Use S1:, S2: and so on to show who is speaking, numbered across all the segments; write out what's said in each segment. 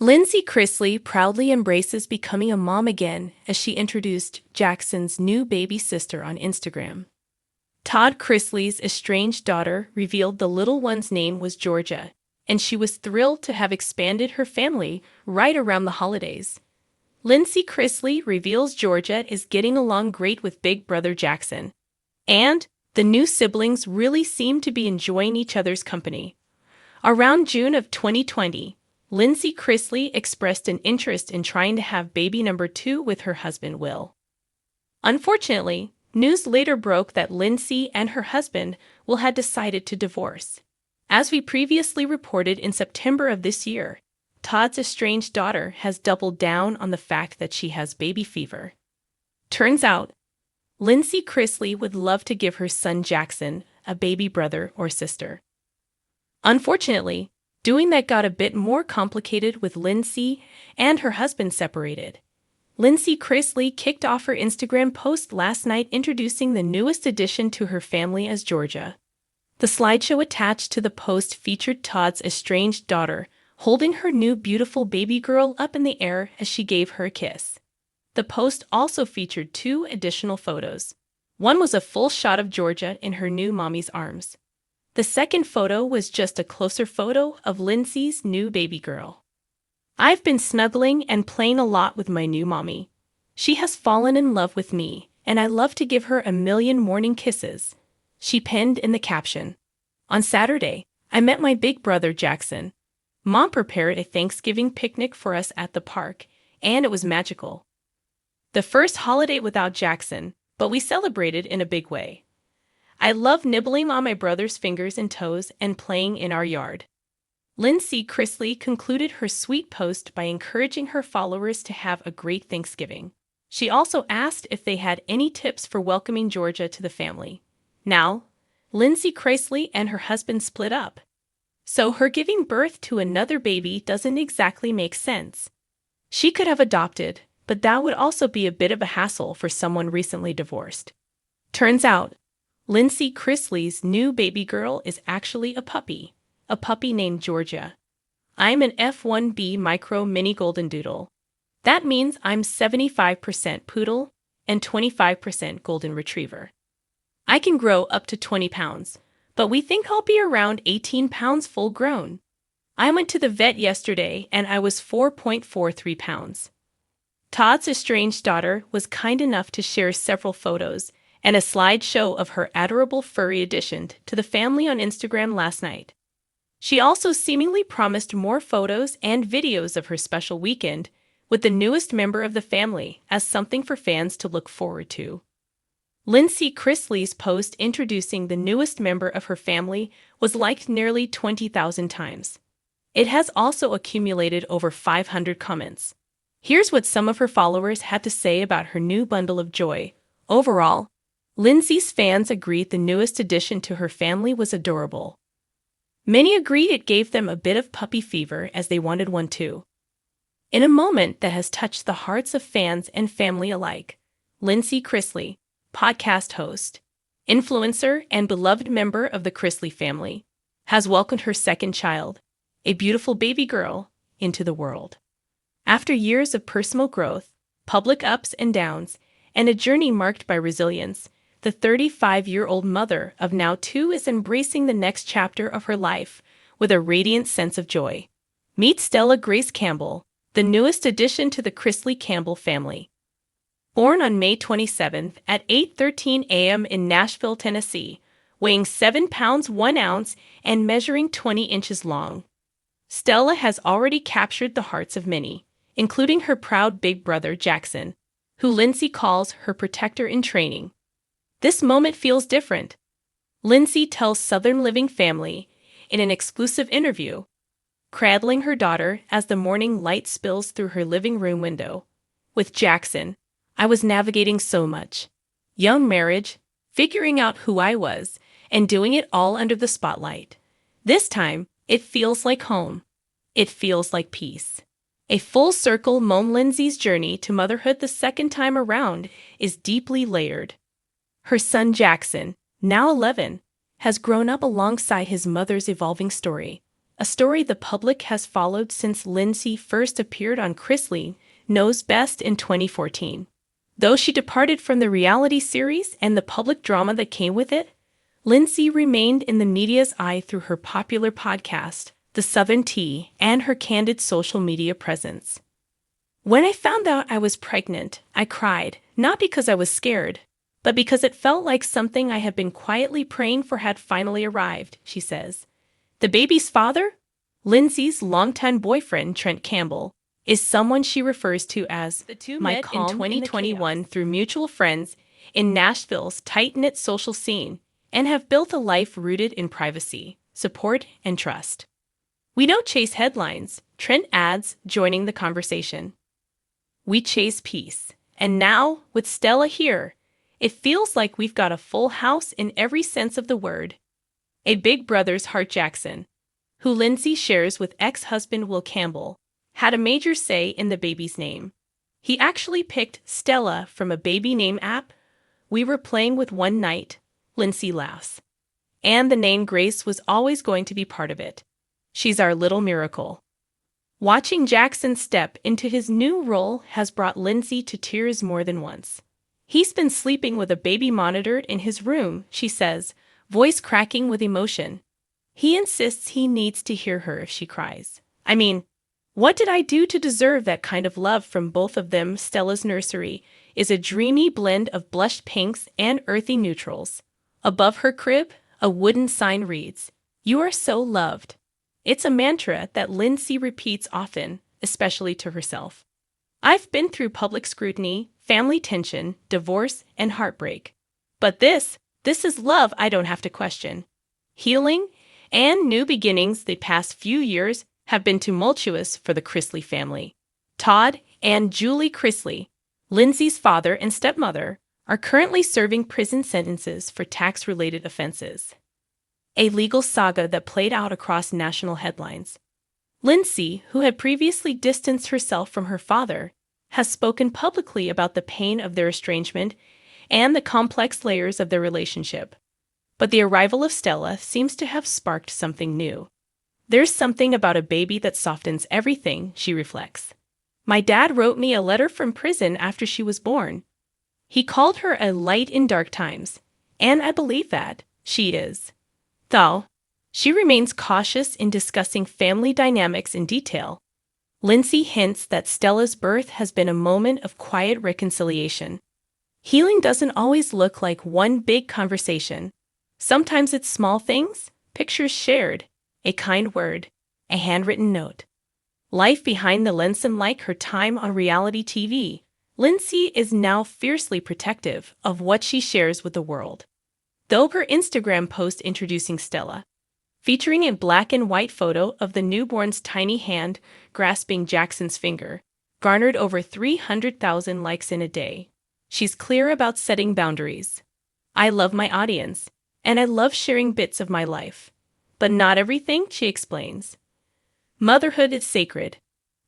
S1: Lindsie Chrisley proudly embraces becoming a mom again as she introduced Jackson's new baby sister on Instagram. Todd Chrisley's estranged daughter revealed the little one's name was Georgia, and she was thrilled to have expanded her family right around the holidays. Lindsie Chrisley reveals Georgia is getting along great with big brother Jackson, and the new siblings really seem to be enjoying each other's company. Around June of 2020, Lindsie Chrisley expressed an interest in trying to have baby number 2 with her husband Will. Unfortunately, news later broke that Lindsie and her husband Will had decided to divorce. As we previously reported in September of this year, Todd's estranged daughter has doubled down on the fact that she has baby fever. Turns out, Lindsie Chrisley would love to give her son Jackson a baby brother or sister. Unfortunately, doing that got a bit more complicated with Lindsie and her husband separated. Lindsie Chrisley kicked off her Instagram post last night introducing the newest addition to her family as Georgia. The slideshow attached to the post featured Todd's estranged daughter holding her new beautiful baby girl up in the air as she gave her a kiss. The post also featured 2 additional photos. One was a full shot of Georgia in her new mommy's arms. The second photo was just a closer photo of Lindsie's new baby girl. "I've been snuggling and playing a lot with my new mommy. She has fallen in love with me, and I love to give her a million morning kisses," she penned in the caption. "On Saturday, I met my big brother Jackson. Mom prepared a Thanksgiving picnic for us at the park, and it was magical. The first holiday without Jackson, but we celebrated in a big way. I love nibbling on my brother's fingers and toes and playing in our yard." Lindsie Chrisley concluded her sweet post by encouraging her followers to have a great Thanksgiving. She also asked if they had any tips for welcoming Georgia to the family. Now, Lindsie Chrisley and her husband split up, so her giving birth to another baby doesn't exactly make sense. She could have adopted, but that would also be a bit of a hassle for someone recently divorced. Turns out, Lindsie Chrisley's new baby girl is actually a puppy named Georgia. "I'm an F1B micro mini golden doodle. That means I'm 75% poodle and 25% golden retriever. I can grow up to 20 pounds, but we think I'll be around 18 pounds full grown. I went to the vet yesterday and I was 4.43 pounds. Todd's estranged daughter was kind enough to share several photos and a slideshow of her adorable furry addition to the family on Instagram last night. She also seemingly promised more photos and videos of her special weekend with the newest member of the family as something for fans to look forward to. Lindsie Chrisley's post introducing the newest member of her family was liked nearly 20,000 times. It has also accumulated over 500 comments. Here's what some of her followers had to say about her new bundle of joy. Overall, Lindsie's fans agreed the newest addition to her family was adorable. Many agreed it gave them a bit of puppy fever as they wanted one too. In a moment that has touched the hearts of fans and family alike, Lindsie Chrisley, podcast host, influencer, and beloved member of the Chrisley family, has welcomed her second child, a beautiful baby girl, into the world. After years of personal growth, public ups and downs, and a journey marked by resilience, the 35-year-old mother of now 2 is embracing the next chapter of her life with a radiant sense of joy. Meet Stella Grace Campbell, the newest addition to the Chrisley Campbell family. Born on May 27th at 8:13 a.m. in Nashville, Tennessee, weighing 7 pounds 1 ounce and measuring 20 inches long, Stella has already captured the hearts of many, including her proud big brother Jackson, who Lindsie calls her protector in training. "This moment feels different," Lindsie tells Southern Living Family in an exclusive interview, cradling her daughter as the morning light spills through her living room window. "With Jackson, I was navigating so much. Young marriage, figuring out who I was, and doing it all under the spotlight. This time, it feels like home. It feels like peace." A full circle Lindsie's journey to motherhood the second time around is deeply layered. Her son Jackson, now 11, has grown up alongside his mother's evolving story, a story the public has followed since Lindsie first appeared on Chrisley Knows Best in 2014. Though she departed from the reality series and the public drama that came with it, Lindsie remained in the media's eye through her popular podcast, The Southern Tea, and her candid social media presence. "When I found out I was pregnant, I cried, not because I was scared, but because it felt like something I had been quietly praying for had finally arrived," she says. The baby's father, Lindsie's longtime boyfriend, Trent Campbell, is someone she refers to as
S2: The two
S1: my
S2: met
S1: calm
S2: in
S1: 2021 through mutual friends in Nashville's tight-knit social scene and have built a life rooted in privacy, support, and trust. "We don't chase headlines," Trent adds, joining the conversation. "We chase peace. And now, with Stella here, it feels like we've got a full house in every sense of the word." A big brother's Hart Jackson, who Lindsie shares with ex-husband Will Campbell, had a major say in the baby's name. He actually picked Stella from a baby name app we were playing with one night, Lindsie laughs. And the name Grace was always going to be part of it. She's our little miracle. Watching Jackson step into his new role has brought Lindsie to tears more than once. "He's been sleeping with a baby monitored in his room," she says, voice cracking with emotion. "He insists he needs to hear her if she cries. I mean, what did I do to deserve that kind of love from both of them?" Stella's nursery is a dreamy blend of blushed pinks and earthy neutrals. Above her crib, a wooden sign reads, "You are so loved." It's a mantra that Lindsie repeats often, especially to herself. "I've been through public scrutiny, family tension, divorce, and heartbreak. But this is love I don't have to question." Healing and new beginnings the past few years have been tumultuous for the Chrisley family. Todd and Julie Chrisley, Lindsie's father and stepmother, are currently serving prison sentences for tax-related offenses. A legal saga that played out across national headlines. Lindsie, who had previously distanced herself from her father, has spoken publicly about the pain of their estrangement and the complex layers of their relationship. But the arrival of Stella seems to have sparked something new. "There's something about a baby that softens everything," she reflects. "My dad wrote me a letter from prison after she was born. He called her a light in dark times, and I believe that she is." Though she remains cautious in discussing family dynamics in detail, Lindsie hints that Stella's birth has been a moment of quiet reconciliation. Healing doesn't always look like one big conversation. Sometimes it's small things, pictures shared, a kind word, a handwritten note. Life behind the lens, and like her time on reality TV, Lindsie is now fiercely protective of what she shares with the world. Though her Instagram post introducing Stella, featuring a black and white photo of the newborn's tiny hand grasping Jackson's finger, garnered over 300,000 likes in a day, she's clear about setting boundaries. "I love my audience, and I love sharing bits of my life. But not everything," she explains. "Motherhood is sacred.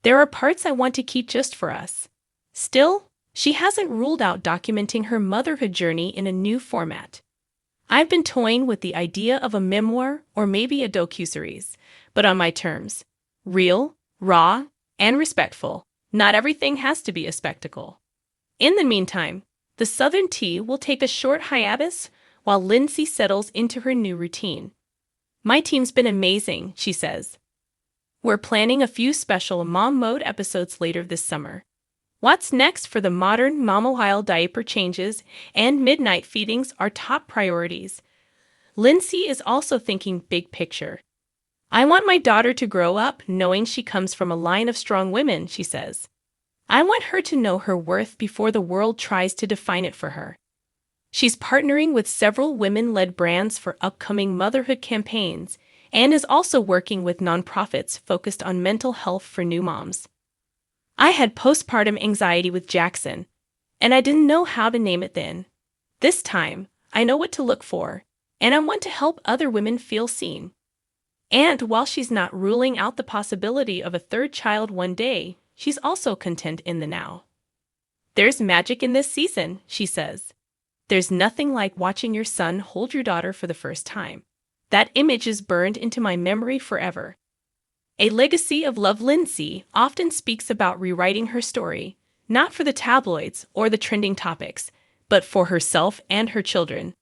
S1: There are parts I want to keep just for us." Still, she hasn't ruled out documenting her motherhood journey in a new format. "I've been toying with the idea of a memoir or maybe a docuseries, but on my terms. Real, raw, and respectful. Not everything has to be a spectacle." In the meantime, the Southern Tea will take a short hiatus while Lindsie settles into her new routine. "My team's been amazing," she says. "We're planning a few special Mom Mode episodes later this summer. What's next for the modern mama while diaper changes and midnight feedings are top priorities." Lindsie is also thinking big picture. "I want my daughter to grow up knowing she comes from a line of strong women," she says. "I want her to know her worth before the world tries to define it for her." She's partnering with several women-led brands for upcoming motherhood campaigns and is also working with nonprofits focused on mental health for new moms. "I had postpartum anxiety with Jackson, and I didn't know how to name it then. This time, I know what to look for, and I want to help other women feel seen." And while she's not ruling out the possibility of a third child one day, she's also content in the now. "There's magic in this season," she says. "There's nothing like watching your son hold your daughter for the first time. That image is burned into my memory forever." A legacy of love. Lindsie often speaks about rewriting her story, not for the tabloids or the trending topics, but for herself and her children.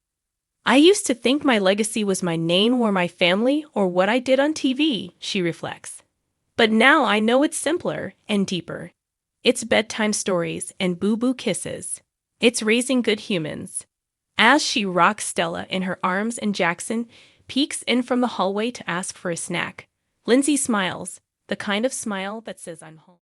S1: I used to think my legacy was my name or my family or what I did on TV, she reflects. But now I know it's simpler and deeper. It's bedtime stories and boo-boo kisses. It's raising good humans. As she rocks Stella in her arms and Jackson peeks in from the hallway to ask for a snack, Lindsie smiles, the kind of smile that says I'm home.